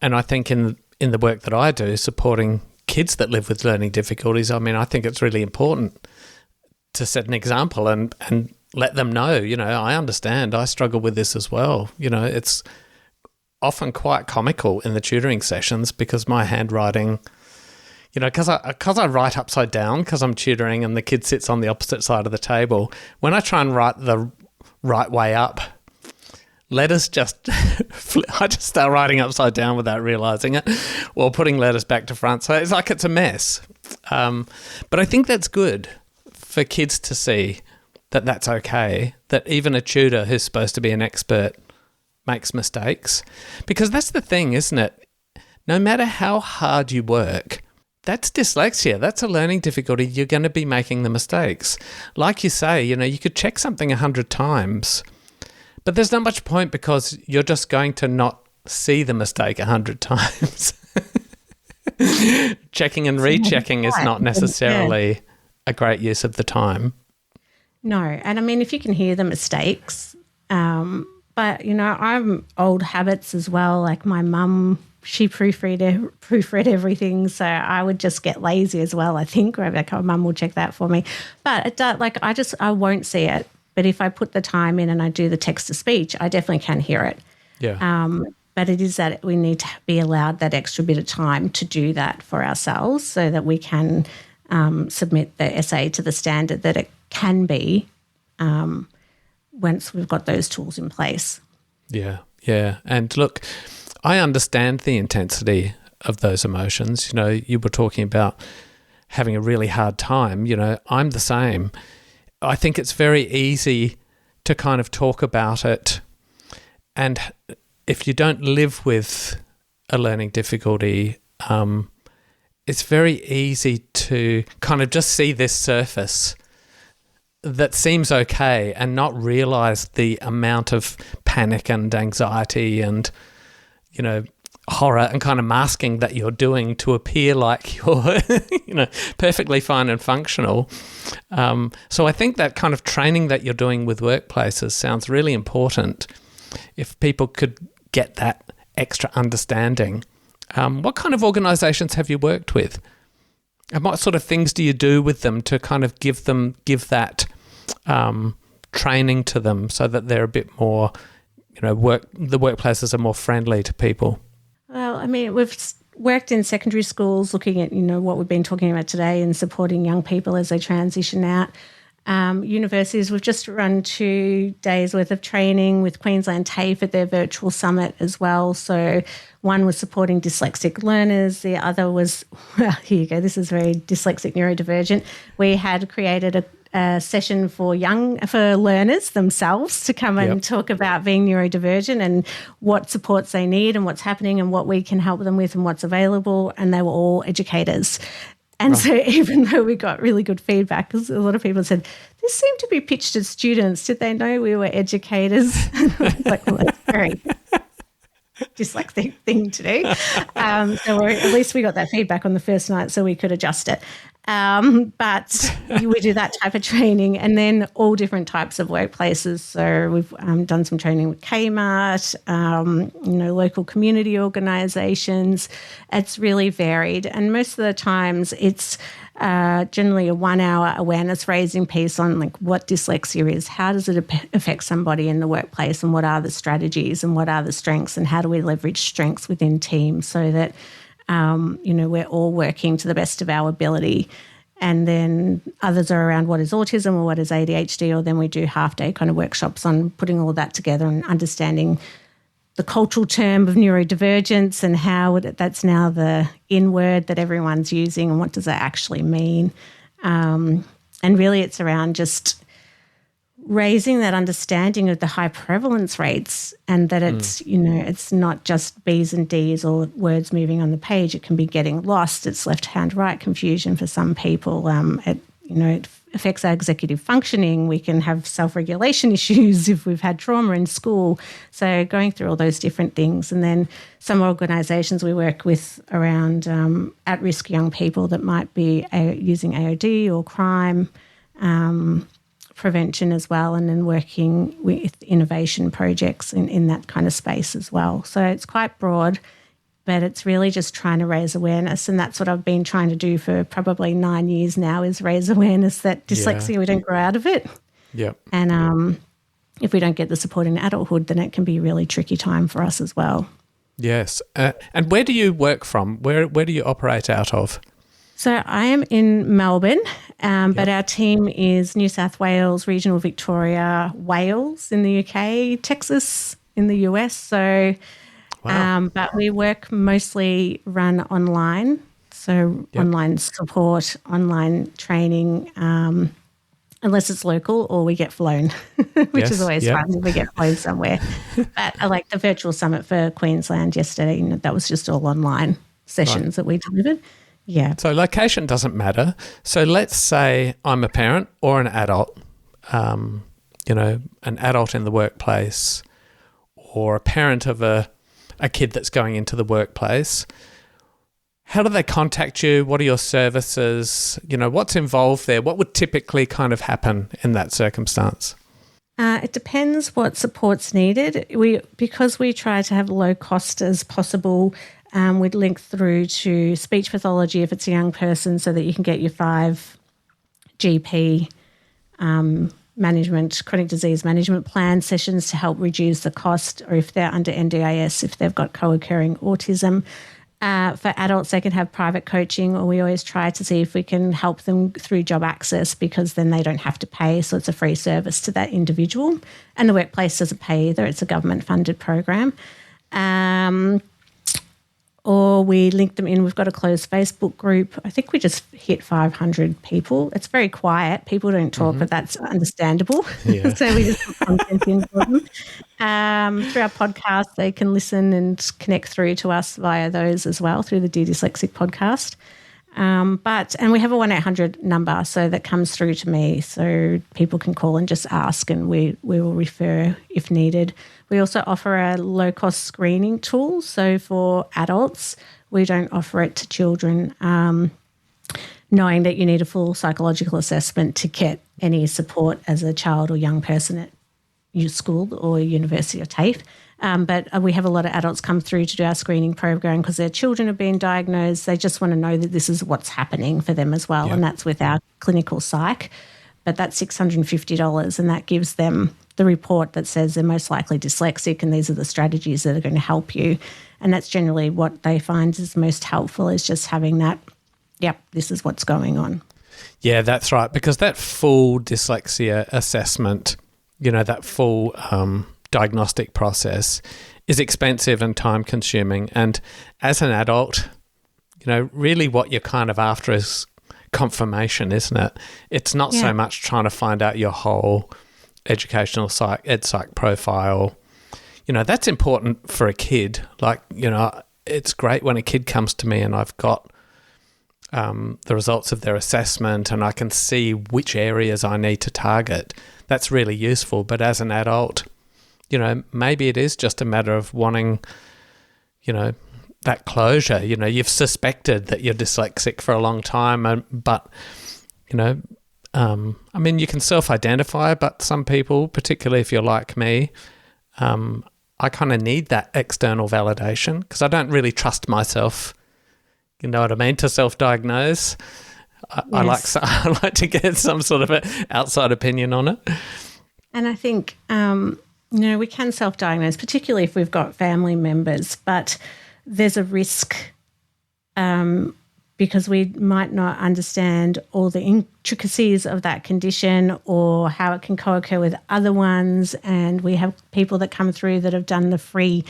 I think in the work that I do, supporting kids that live with learning difficulties, I think it's really important to set an example and let them know, I understand, I struggle with this as well. It's often quite comical in the tutoring sessions because my handwriting, because I write upside down because I'm tutoring and the kid sits on the opposite side of the table. When I try and write the right way up, letters I just start writing upside down without realising it, or putting letters back to front. So it's like it's a mess. But I think that's good for kids to see that that's okay, that even a tutor who's supposed to be an expert makes mistakes. Because that's the thing, isn't it? No matter how hard you work, that's dyslexia. That's a learning difficulty. You're going to be making the mistakes. Like you say, you could check something 100 times, but there's not much point because you're just going to not see the mistake 100 times. Checking and rechecking is not necessarily a great use of the time. No. And if you can hear the mistakes, but, I'm old habits as well. Like my mum, she proofread everything. So I would just get lazy as well, I think. Or like, mum will check that for me. But it does, I won't see it. But if I put the time in and I do the text-to-speech, I definitely can hear it. Yeah. But it is that we need to be allowed that extra bit of time to do that for ourselves so that we can submit the essay to the standard that it can be once we've got those tools in place. Yeah. And look, I understand the intensity of those emotions. You were talking about having a really hard time. I'm the same. I think it's very easy to kind of talk about it, and if you don't live with a learning difficulty, it's very easy to kind of just see this surface that seems okay and not realise the amount of panic and anxiety and, horror and kind of masking that you're doing to appear like you're, perfectly fine and functional. So I think that kind of training that you're doing with workplaces sounds really important. If people could get that extra understanding. What kind of organisations have you worked with? And what sort of things do you do with them to kind of give that training to them so that they're a bit more, the workplaces are more friendly to people? Well, we've worked in secondary schools looking at, what we've been talking about today and supporting young people as they transition out. Universities, we've just run 2 days worth of training with Queensland TAFE at their virtual summit as well. So one was supporting dyslexic learners. The other was, here you go, this is very dyslexic neurodivergent. We had created a session for learners themselves to come and talk about being neurodivergent and what supports they need and what's happening and what we can help them with and what's available. And they were all educators. And so even though we got really good feedback, because a lot of people said, this seemed to be pitched at students. Did they know we were educators? Like, well, that's very dyslexic thing to do. So at least we got that feedback on the first night so we could adjust it. But we do that type of training, and then all different types of workplaces. So we've done some training with Kmart, local community organisations. It's really varied, and most of the times it's generally a 1 hour awareness raising piece on like what dyslexia is, how does it affect somebody in the workplace, and what are the strategies and what are the strengths, and how do we leverage strengths within teams so that we're all working to the best of our ability. And then others are around what is autism or what is ADHD, or then we do half-day kind of workshops on putting all that together and understanding the cultural term of neurodivergence and how that's now the in word that everyone's using, and what does that actually mean. And really it's around just raising that understanding of the high prevalence rates, and that it's, it's not just B's and D's or words moving on the page. It can be getting lost. It's left-hand, right confusion for some people. It affects our executive functioning. We can have self-regulation issues if we've had trauma in school. So going through all those different things. And then some organisations we work with around at-risk young people that might be using AOD or crime, prevention as well, and then working with innovation projects in that kind of space as well. So it's quite broad, but it's really just trying to raise awareness, and that's what I've been trying to do for probably 9 years now, is raise awareness that dyslexia, we don't grow out of it. Yeah. And if we don't get the support in adulthood, then it can be a really tricky time for us as well. Yes. And where do you work from? Where do you operate out of? So I am in Melbourne, but our team is New South Wales, regional Victoria, Wales in the UK, Texas in the US. So, wow. But we work mostly run online. So online support, online training, unless it's local or we get flown, which is always fun if we get flown somewhere. But I like the virtual summit for Queensland yesterday, that was just all online sessions that we delivered. Yeah. So location doesn't matter. So let's say I'm a parent or an adult, an adult in the workplace, or a parent of a kid that's going into the workplace. How do they contact you? What are your services? What's involved there? What would typically kind of happen in that circumstance? It depends what support's needed. Because we try to have low cost as possible, we'd link through to speech pathology if it's a young person, so that you can get your 5 GP management, chronic disease management plan sessions to help reduce the cost, or if they're under NDIS, if they've got co-occurring autism. For adults, they can have private coaching, or we always try to see if we can help them through job access, because then they don't have to pay, so it's a free service to that individual. And the workplace doesn't pay either. It's a government-funded program. Or we link them in. We've got a closed Facebook group. I think we just hit 500 people. It's very quiet. People don't talk, but that's understandable. Yeah. So we just put content in for them. Through our podcast, they can listen and connect through to us via those as well, through the Dyslexic podcast. And we have a 1-800 number, so that comes through to me, so people can call and just ask, and we will refer if needed. We also offer a low-cost screening tool. So for adults, we don't offer it to children, knowing that you need a full psychological assessment to get any support as a child or young person at your school or university or TAFE. But we have a lot of adults come through to do our screening program because their children have been diagnosed. They just want to know that this is what's happening for them as well, and that's with our clinical psych. But that's $650, and that gives them the report that says they're most likely dyslexic, and these are the strategies that are going to help you. And that's generally what they find is most helpful, is just having that, this is what's going on. Yeah, that's right, because that full dyslexia assessment, that full diagnostic process is expensive and time consuming. And as an adult, really what you're kind of after is confirmation, isn't it? It's not so much trying to find out your whole educational psych profile. That's important for a kid. It's great when a kid comes to me and I've got the results of their assessment and I can see which areas I need to target. That's really useful. But as an adult, maybe it is just a matter of wanting, that closure. You know, you've suspected that you're dyslexic for a long time, but, you know, I mean, you can self-identify, but some people, particularly if you're like me, I kind of need that external validation because I don't really trust myself, you know what I mean, to self-diagnose. Yes. I like to get some sort of an outside opinion on it. And I think, you know, we can self-diagnose, particularly if we've got family members, but there's a risk because we might not understand all the intricacies of that condition or how it can co-occur with other ones. And we have people that come through that have done the free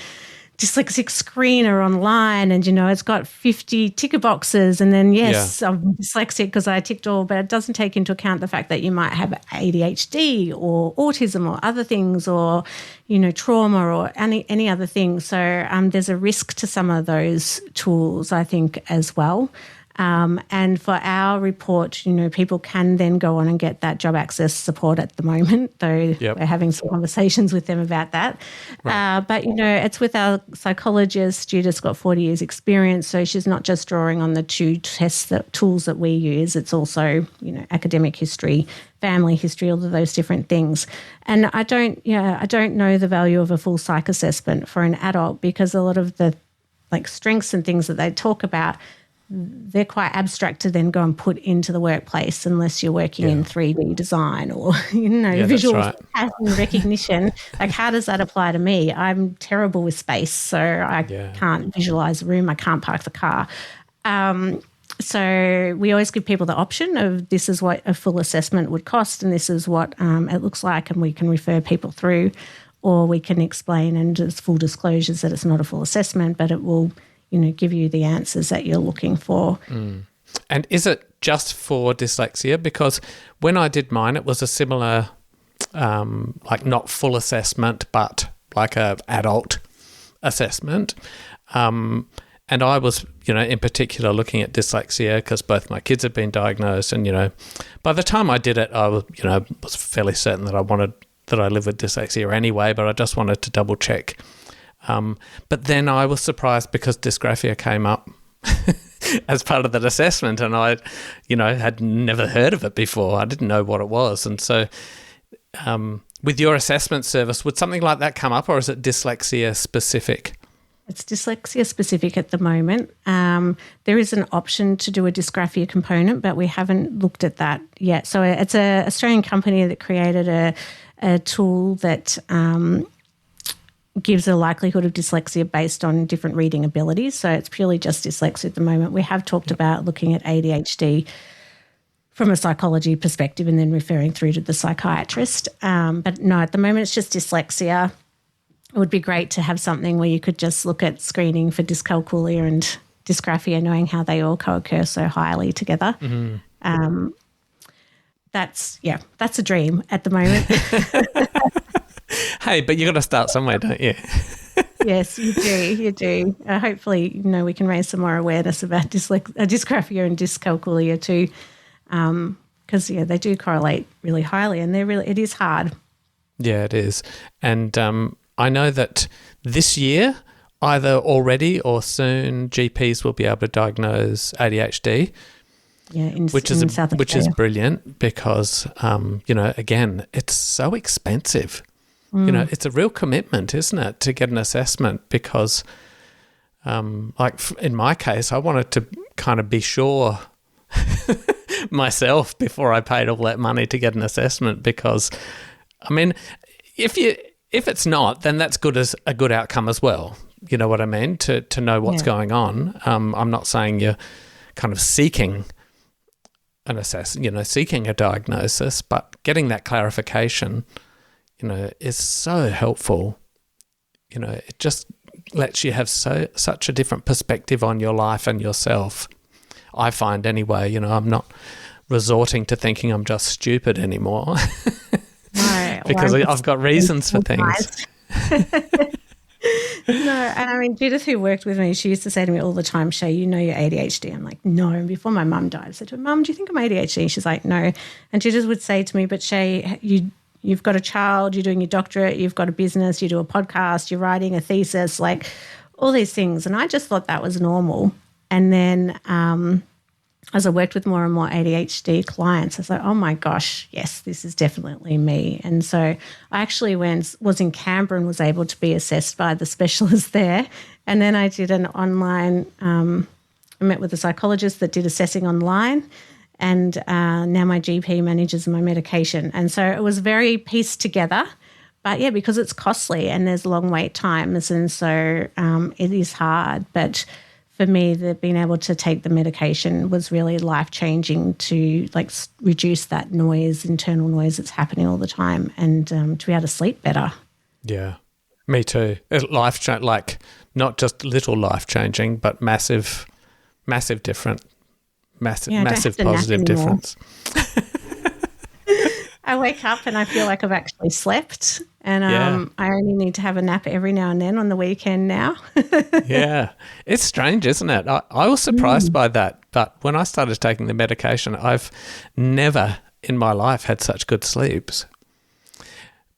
dyslexic screener online and, you know, it's got 50 ticker boxes and then, yes, I'm dyslexic because I ticked all, but it doesn't take into account the fact that you might have ADHD or autism or other things or, you know, trauma or any other thing. So there's a risk to some of those tools, I think, as well. And for our report, you know, people can then go on and get that job access support at the moment, though we're having some conversations with them about that. Right. But, you know, it's with our psychologist. Judith's got 40 years experience, so she's not just drawing on the two tools that we use. It's also, you know, academic history, family history, all of those different things. And I don't know the value of a full psych assessment for an adult because a lot of the, like, strengths and things that they talk about, they're quite abstract to then go and put into the workplace unless you're working in 3D design or, you know, visual pattern recognition. Like, how does that apply to me? I'm terrible with space, so I can't visualize a room. I can't park the car. So we always give people the option of this is what a full assessment would cost and this is what it looks like, and we can refer people through, or we can explain and just full disclosures that it's not a full assessment, but it will, you know, give you the answers that you're looking for. And is it just for dyslexia? Because when I did mine, it was a similar, like not full assessment, but like a adult assessment. And I was, you know, in particular looking at dyslexia because both my kids had been diagnosed. And, you know, by the time I did it, I was, you know, was fairly certain that I live with dyslexia anyway, but I just wanted to double check. But then I was surprised because dysgraphia came up as part of that assessment, and I, you know, had never heard of it before. I didn't know what it was. And so with your assessment service, would something like that come up, or is it dyslexia specific? It's dyslexia specific at the moment. There is an option to do a dysgraphia component, but we haven't looked at that yet. So it's an Australian company that created a tool that gives a likelihood of dyslexia based on different reading abilities. So it's purely just dyslexia at the moment. We have talked about looking at ADHD from a psychology perspective and then referring through to the psychiatrist. But no, at the moment it's just dyslexia. It would be great to have something where you could just look at screening for dyscalculia and dysgraphia, knowing how they all co-occur so highly together. Mm-hmm. That's a dream at the moment. Hey, but you got to start somewhere, don't you? Yes, you do. Hopefully, you know, we can raise some more awareness about dysgraphia and dyscalculia too, because they do correlate really highly, and it is hard. Yeah, it is. And I know that this year, either already or soon, GPs will be able to diagnose ADHD. Yeah, in South Australia. Which is brilliant because, you know, again, it's so expensive. You know, it's a real commitment, isn't it, to get an assessment because, like in my case, I wanted to kind of be sure myself before I paid all that money to get an assessment because, I mean, if it's not, then that's a good outcome as well. You know what I mean? To know what's going on. I'm not saying you're kind of seeking seeking a diagnosis, but getting that clarification, you know, is so helpful. You know, it just lets you have such a different perspective on your life and yourself. I find anyway, you know, I'm not resorting to thinking I'm just stupid anymore. No, because I've got reasons for things. No, and I mean, Judith, who worked with me, she used to say to me all the time, Shae, you know you're ADHD. I'm like, no. And before my mum died, I said to her, Mum, do you think I'm ADHD? And she's like, no. And Judith would say to me, but Shae, you've got a child, you're doing your doctorate, you've got a business, you do a podcast, you're writing a thesis. Like, all these things. And I just thought that was normal. And then as I worked with more and more ADHD clients, I was like, oh my gosh, yes, this is definitely me. And so I actually was in Canberra and was able to be assessed by the specialist there. And then I did an online, I met with a psychologist that did assessing online. And now my GP manages my medication. And so it was very pieced together. But yeah, because it's costly and there's long wait times, and so it is hard. But for me, being able to take the medication was really life-changing to reduce that noise, internal noise that's happening all the time, and to be able to sleep better. Yeah, me too. Not just little life-changing, but massive positive difference. I wake up and I feel like I've actually slept, and I only need to have a nap every now and then on the weekend now. Yeah. It's strange, isn't it? I was surprised by that, but when I started taking the medication, I've never in my life had such good sleeps.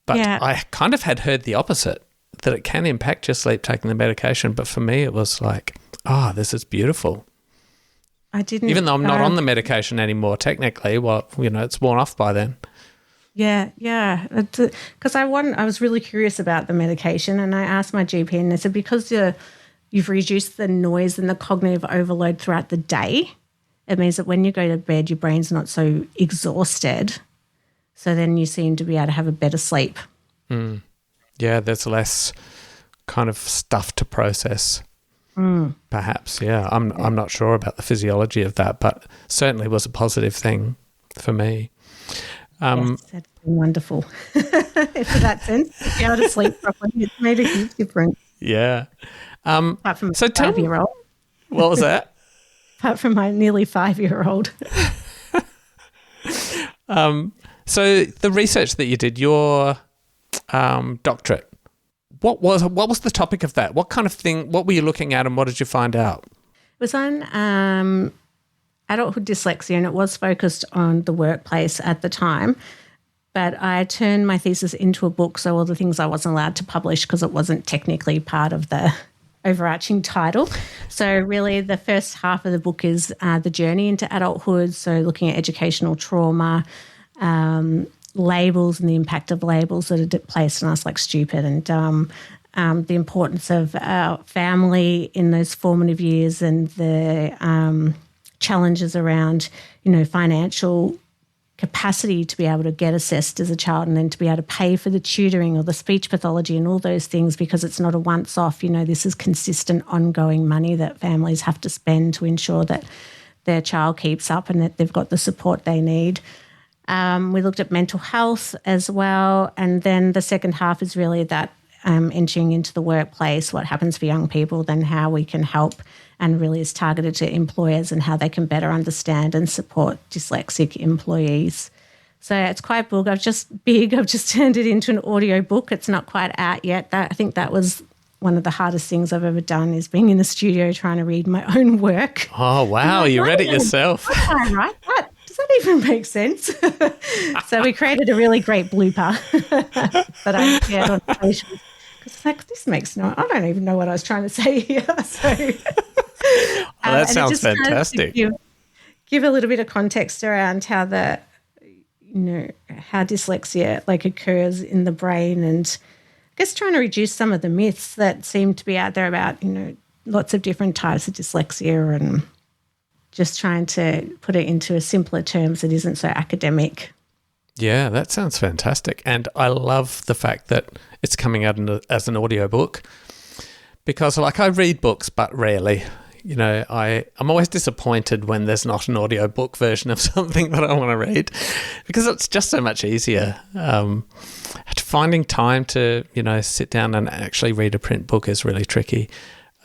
But I kind of had heard the opposite, that it can impact your sleep taking the medication, but for me it was like, this is beautiful. I didn't. Even though I'm not on the medication anymore, technically, it's worn off by then. Yeah. Because I was really curious about the medication, and I asked my GP, and they said because you've reduced the noise and the cognitive overload throughout the day, it means that when you go to bed, your brain's not so exhausted. So then you seem to be able to have a better sleep. Mm. Yeah, there's less kind of stuff to process. Perhaps, yeah. I'm not sure about the physiology of that, but certainly was a positive thing for me. Yes, that's been wonderful. For that sense, to be able to sleep properly, it's made a huge difference. Yeah. Apart from my 5-year-old. What was that? Apart from my nearly 5-year-old. So the research that you did, your doctorate, what was the topic of that? What kind of thing, what were you looking at, and what did you find out? It was on adulthood dyslexia, and it was focused on the workplace at the time. But I turned my thesis into a book, so all the things I wasn't allowed to publish because it wasn't technically part of the overarching title. So really the first half of the book is the journey into adulthood, so looking at educational trauma, labels and the impact of labels that are placed on us like stupid, and the importance of our family in those formative years, and the challenges around, financial capacity to be able to get assessed as a child, and then to be able to pay for the tutoring or the speech pathology and all those things, because it's not a once-off. This is consistent, ongoing money that families have to spend to ensure that their child keeps up and that they've got the support they need. We looked at mental health as well, and then the second half is really that entering into the workplace, what happens for young people, then how we can help, and really is targeted to employers and how they can better understand and support dyslexic employees. So it's quite big. I've just turned it into an audio book. It's not quite out yet. I think that was one of the hardest things I've ever done, is being in the studio trying to read my own work. Oh, wow. You read it yourself. I write that. Does that even make sense? So we created a really great blooper that I shared on socials. Because this makes I don't even know what I was trying to say here. So that sounds fantastic. Kind of give a little bit of context around how how dyslexia occurs in the brain, and I guess trying to reduce some of the myths that seem to be out there about, lots of different types of dyslexia, and just trying to put it into a simpler terms that isn't so academic. Yeah, that sounds fantastic. And I love the fact that it's coming out as an audiobook, because I read books, but rarely. I'm always disappointed when there's not an audiobook version of something that I want to read, because it's just so much easier. Finding time to, sit down and actually read a print book is really tricky.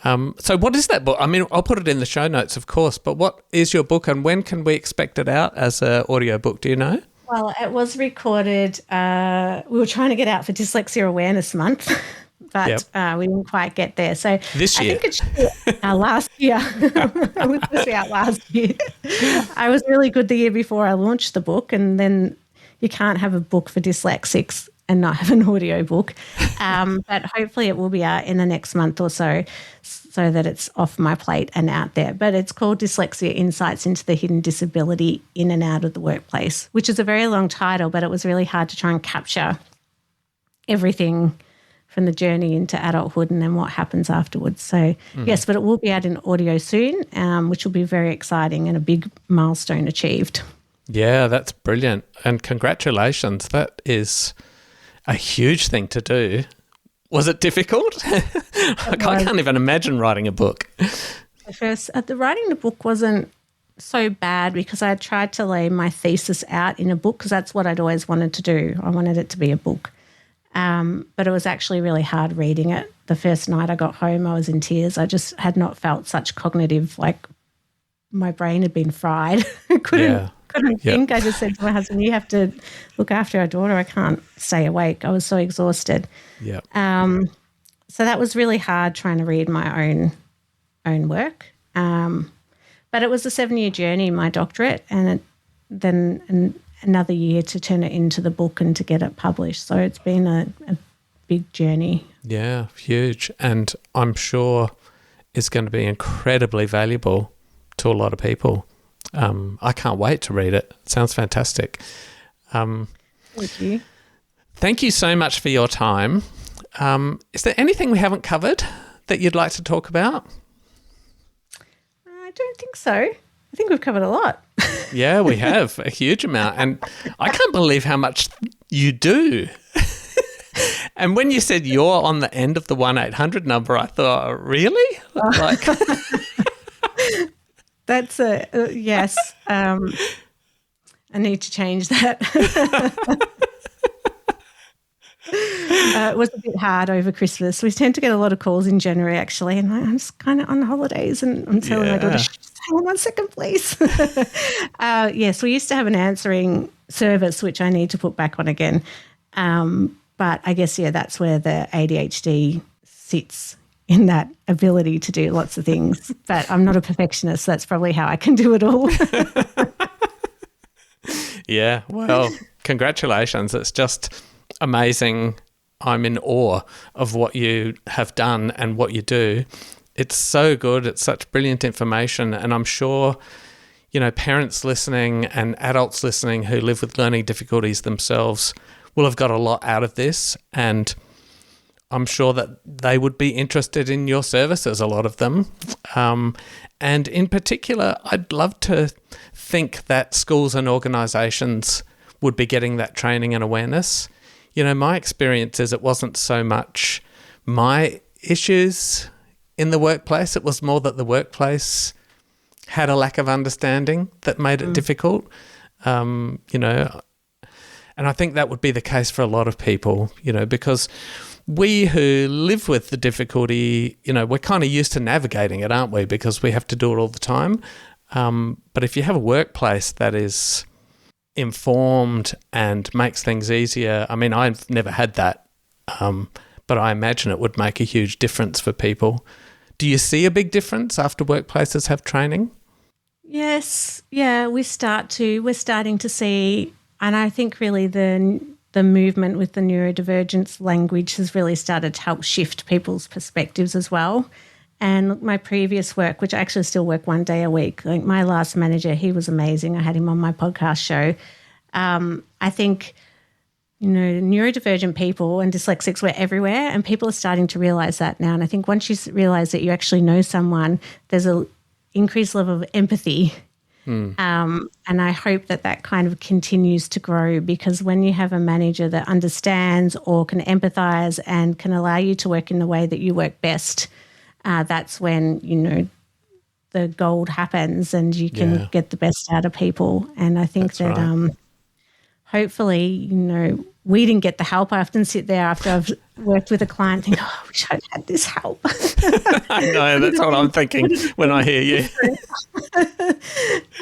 So what is that book? I mean, I'll put it in the show notes, of course, but what is your book, and when can we expect it out as an audiobook? Do you know? Well, it was recorded. We were trying to get out for Dyslexia Awareness Month, but we didn't quite get there. So this year, I think it should be our last year. It was supposed to be out last year. I was really good the year before I launched the book, and then you can't have a book for dyslexics and not have an audio book. But hopefully it will be out in the next month or so that it's off my plate and out there. But it's called Dyslexia: Insights into the Hidden Disability in and Out of the Workplace, which is a very long title, but it was really hard to try and capture everything from the journey into adulthood and then what happens afterwards. So, yes, but it will be out in audio soon, which will be very exciting and a big milestone achieved. Yeah, that's brilliant. And congratulations. That is a huge thing to do. Was it difficult? I can't even imagine writing a book. The writing the book wasn't so bad because I had tried to lay my thesis out in a book because that's what I'd always wanted to do. I wanted it to be a book. But it was actually really hard reading it. The first night I got home, I was in tears. I just had not felt such cognitive, like my brain had been fried. couldn't think. I just said to my husband, you have to look after our daughter. I can't stay awake. I was so exhausted. Yeah. So that was really hard trying to read my own work. But it was a 7-year journey, my doctorate, and then another year to turn it into the book and to get it published. So it's been a big journey. Yeah, huge. And I'm sure it's going to be incredibly valuable to a lot of people. I can't wait to read it. It sounds fantastic. Thank you. Thank you so much for your time. Is there anything we haven't covered that you'd like to talk about? I don't think so. I think we've covered a lot. Yeah, we have a huge amount. And I can't believe how much you do. And when you said you're on the end of the 1-800 number, I thought, really? Like... That's yes. I need to change that. It was a bit hard over Christmas. We tend to get a lot of calls in January, actually, and I'm just kind of on holidays and I'm telling my daughter, just hang on 1 second, please. Yes, we used to have an answering service, which I need to put back on again. But I guess, that's where the ADHD sits, in that ability to do lots of things. But I'm not a perfectionist. So that's probably how I can do it all. Yeah, well, congratulations. It's just amazing. I'm in awe of what you have done and what you do. It's so good. It's such brilliant information. And I'm sure, parents listening and adults listening who live with learning difficulties themselves will have got a lot out of this. And I'm sure that they would be interested in your services, a lot of them. And in particular, I'd love to think that schools and organisations would be getting that training and awareness. My experience is it wasn't so much my issues in the workplace. It was more that the workplace had a lack of understanding that made it difficult. And I think that would be the case for a lot of people, because we who live with the difficulty, we're kind of used to navigating it, aren't we? Because we have to do it all the time. But if you have a workplace that is informed and makes things easier, I mean, I've never had that, but I imagine it would make a huge difference for people. Do you see a big difference after workplaces have training? Yes. Yeah, we're starting to see, and I think really the movement with the neurodivergence language has really started to help shift people's perspectives as well. And my previous work, which I actually still work 1 day a week, like my last manager, he was amazing. I had him on my podcast show. I think, neurodivergent people and dyslexics were everywhere, and people are starting to realise that now. And I think once you realise that you actually know someone, there's an increased level of empathy. And I hope that kind of continues to grow, because when you have a manager that understands or can empathise and can allow you to work in the way that you work best, that's when, the gold happens and you can get the best out of people. And I think hopefully, we didn't get the help. I often sit there after I've worked with a client and think, I wish I'd had this help. I know, that's what I'm thinking when I hear you.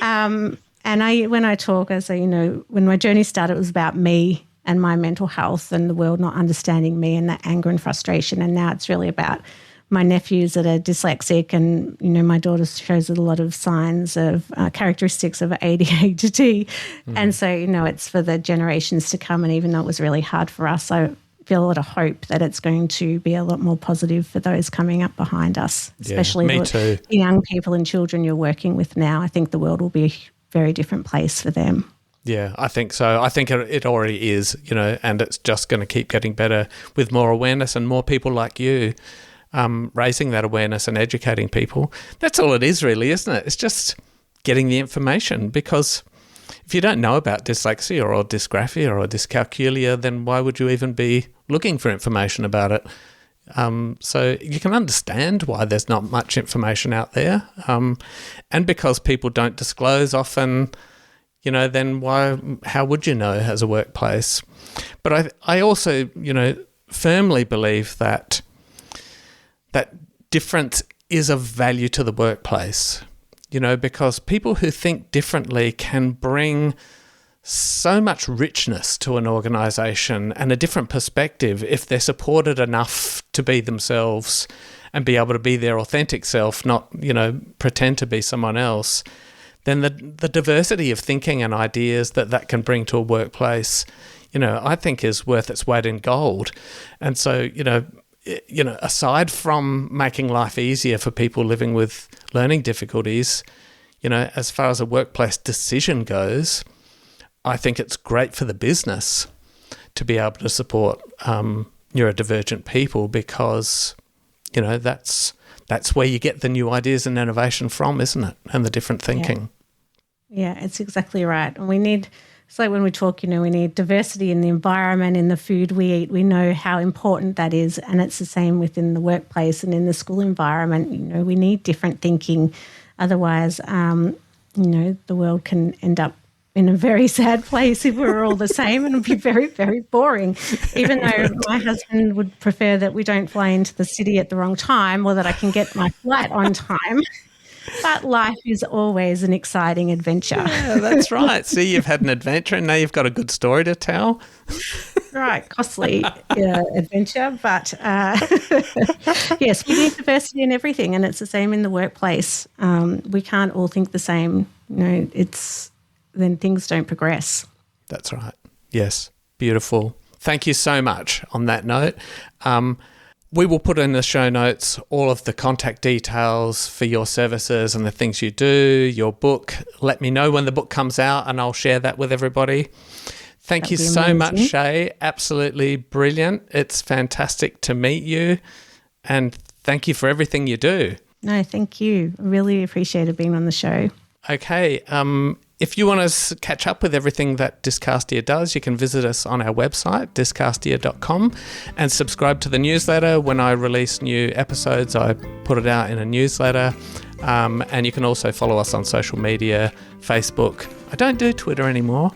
And when I talk, I say, when my journey started, it was about me and my mental health and the world not understanding me and that anger and frustration. And now it's really about my nephews that are dyslexic, and, you know, my daughter shows a lot of signs of characteristics of ADHD. And so, you know, it's for the generations to come. And even though it was really hard for us, I feel a lot of hope that it's going to be a lot more positive for those coming up behind us, especially the young people and children you're working with now. I think the world will be a very different place for them. Yeah, I think so. I think it already is, you know, and it's just going to keep getting better with more awareness and more people like you raising that awareness and educating people. That's all it is really, isn't it? It's just getting the information, because if you don't know about dyslexia or dysgraphia or dyscalculia, then why would you even be looking for information about it? So you can understand why there's not much information out there. And because people don't disclose often, you know, then how would you know as a workplace? But I also, you know, firmly believe that difference is of value to the workplace, you know, because people who think differently can bring so much richness to an organisation and a different perspective if they're supported enough to be themselves and be able to be their authentic self, not, you know, pretend to be someone else. Then the diversity of thinking and ideas that can bring to a workplace, you know, I think is worth its weight in gold. And so, you know, aside from making life easier for people living with learning difficulties, you know, as far as a workplace decision goes, I think it's great for the business to be able to support neurodivergent people, because, you know, that's where you get the new ideas and innovation from, isn't it? And the different thinking. Yeah, it's exactly right. And it's like when we talk, you know, we need diversity in the environment, in the food we eat. We know how important that is. And it's the same within the workplace and in the school environment. You know, we need different thinking. Otherwise, you know, the world can end up in a very sad place if we're all the same, and it'll be very, very boring. Even though my husband would prefer that we don't fly into the city at the wrong time, or that I can get my flight on time. But life is always an exciting adventure. Yeah, that's right. See, you've had an adventure and now you've got a good story to tell. Right, costly adventure. But yes, we need diversity in everything, and it's the same in the workplace. We can't all think the same. You know, then things don't progress. That's right. Yes, beautiful. Thank you so much on that note. We will put in the show notes all of the contact details for your services and the things you do, your book. Let me know when the book comes out and I'll share that with everybody. Thank you so much, Shae. Absolutely brilliant. It's fantastic to meet you, and thank you for everything you do. No, thank you. I really appreciated being on the show. Okay. If you want to catch up with everything that Dyscastia does, you can visit us on our website, dyscastia.com, and subscribe to the newsletter. When I release new episodes, I put it out in a newsletter. And you can also follow us on social media, Facebook. I don't do Twitter anymore.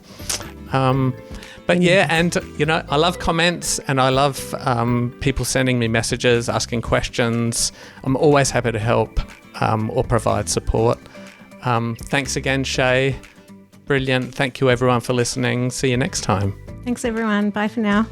But yeah, and, you know, I love comments, and I love people sending me messages, asking questions. I'm always happy to help or provide support. Thanks again, Shae. Brilliant. Thank you, everyone, for listening. See you next time. Thanks, everyone. Bye for now.